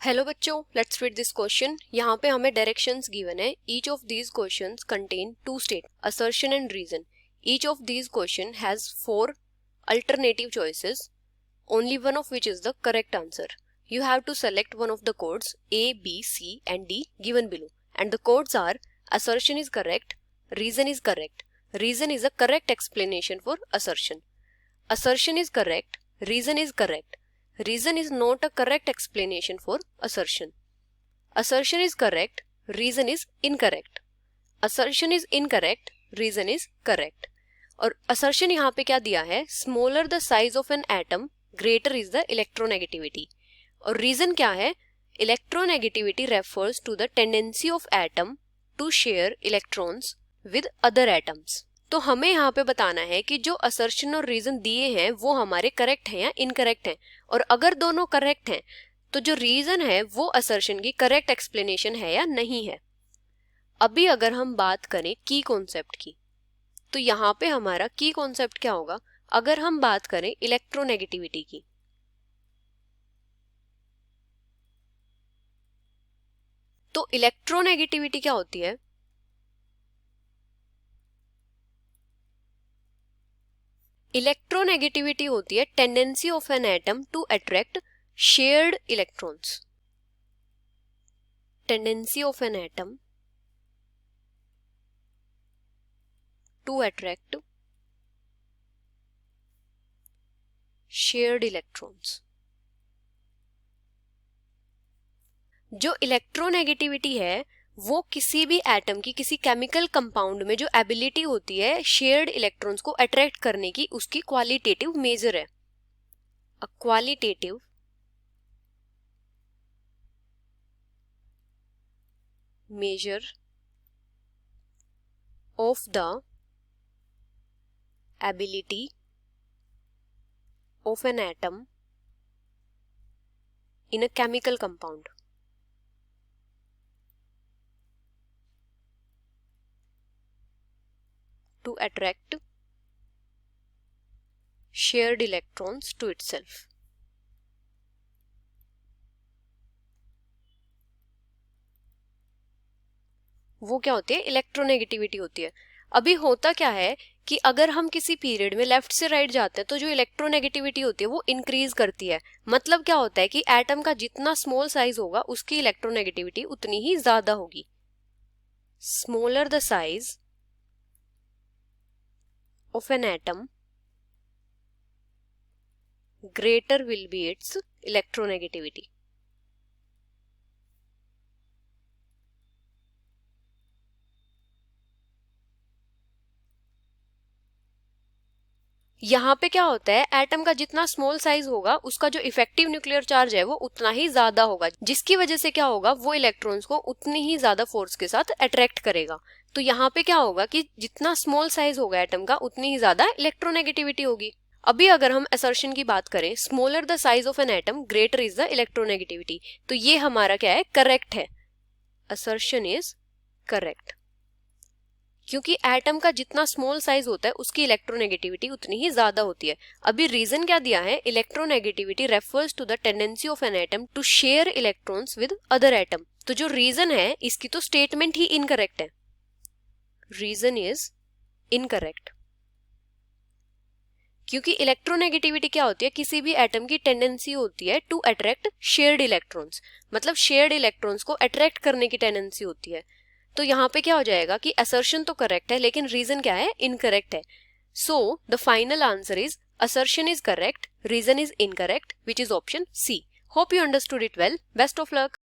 Hello बच्चों, let's read this question. यहाँ पे हमें डायरेक्शंस गिवन है। Each of these questions contain two state assertion and reason. Each of these question has four alternative choices, only one of which is the correct answer. You have to select one of the codes A, B, C and D given below, and the codes are: assertion is correct, reason is correct, reason is a correct explanation for assertion, assertion is correct, reason is correct, reason is not a correct explanation for assertion, assertion is correct, reason is incorrect, assertion is incorrect, reason is correct. और assertion यहाँ पे क्या दिया है, smaller the size of an atom greater is the electronegativity. और reason क्या है, electronegativity refers to the tendency of atom to share electrons with other atoms. तो हमें यहाँ पे बताना है कि जो assertion और reason दिए हैं वो हमारे correct हैं या incorrect हैं, और अगर दोनों correct हैं तो जो reason है वो assertion की correct explanation है या नहीं है. अभी अगर हम बात करें की कॉन्सेप्ट की, तो यहाँ पे हमारा की कॉन्सेप्ट क्या होगा. अगर हम बात करें इलेक्ट्रोनेगेटिविटी की, तो इलेक्ट्रोनेगेटिविटी क्या होती है. इलेक्ट्रोनेगेटिविटी होती है tendency of an atom to attract shared electrons. Tendency of an atom to attract shared electrons. जो इलेक्ट्रोनेगेटिविटी है वो किसी भी एटम की किसी केमिकल कंपाउंड में जो एबिलिटी होती है शेयर्ड इलेक्ट्रॉन्स को अट्रैक्ट करने की, उसकी क्वालिटेटिव मेजर है. अ qualitative measure of the ability of an atom in a chemical compound to attract shared electrons to itself. वो क्या होती है, इलेक्ट्रोनेगेटिविटी होती है. अभी होता क्या है कि अगर हम किसी पीरियड में लेफ्ट से राइट जाते हैं तो जो इलेक्ट्रोनेगेटिविटी होती है वो इंक्रीज करती है. मतलब क्या होता है कि एटम का जितना स्मॉल साइज होगा उसकी इलेक्ट्रोनेगेटिविटी उतनी ही ज्यादा होगी. Smaller the size of an atom, greater will be its electronegativity. यहाँ पे क्या होता है, एटम का जितना स्मॉल साइज होगा उसका जो इफेक्टिव न्यूक्लियर चार्ज है वो उतना ही ज्यादा होगा, जिसकी वजह से क्या होगा, वो इलेक्ट्रॉन्स को उतनी ही ज्यादा फोर्स के साथ अट्रैक्ट करेगा. तो यहाँ पे क्या होगा कि जितना स्मॉल साइज होगा एटम का उतनी ही ज्यादा इलेक्ट्रोनेगेटिविटी होगी. अभी अगर हम असर्शन की बात करें, smaller the size of an atom greater is the electronegativity, तो ये हमारा क्या है, करेक्ट है. असर्शन इज करेक्ट, क्योंकि एटम का जितना स्मॉल साइज होता है उसकी इलेक्ट्रोनेगेटिविटी उतनी ही ज्यादा होती है. अभी रीजन क्या दिया है, electronegativity refers to the tendency of an atom to share electrons with other atom. तो जो रीजन है इसकी तो स्टेटमेंट ही इनकरेक्ट है. रीजन इज इनकरेक्ट, क्योंकि इलेक्ट्रोनेगेटिविटी क्या होती है, किसी भी एटम की टेंडेंसी होती है टू अट्रैक्ट शेयर्ड इलेक्ट्रॉन्स, मतलब शेयर्ड इलेक्ट्रॉन्स को अट्रैक्ट करने की टेंडेंसी होती है. तो यहाँ पे क्या हो जाएगा कि असर्शन तो करेक्ट है लेकिन रीजन क्या है, इनकरेक्ट है. So the final answer is assertion is correct, reason is incorrect, which is option C. Hope you understood it well. Best of luck.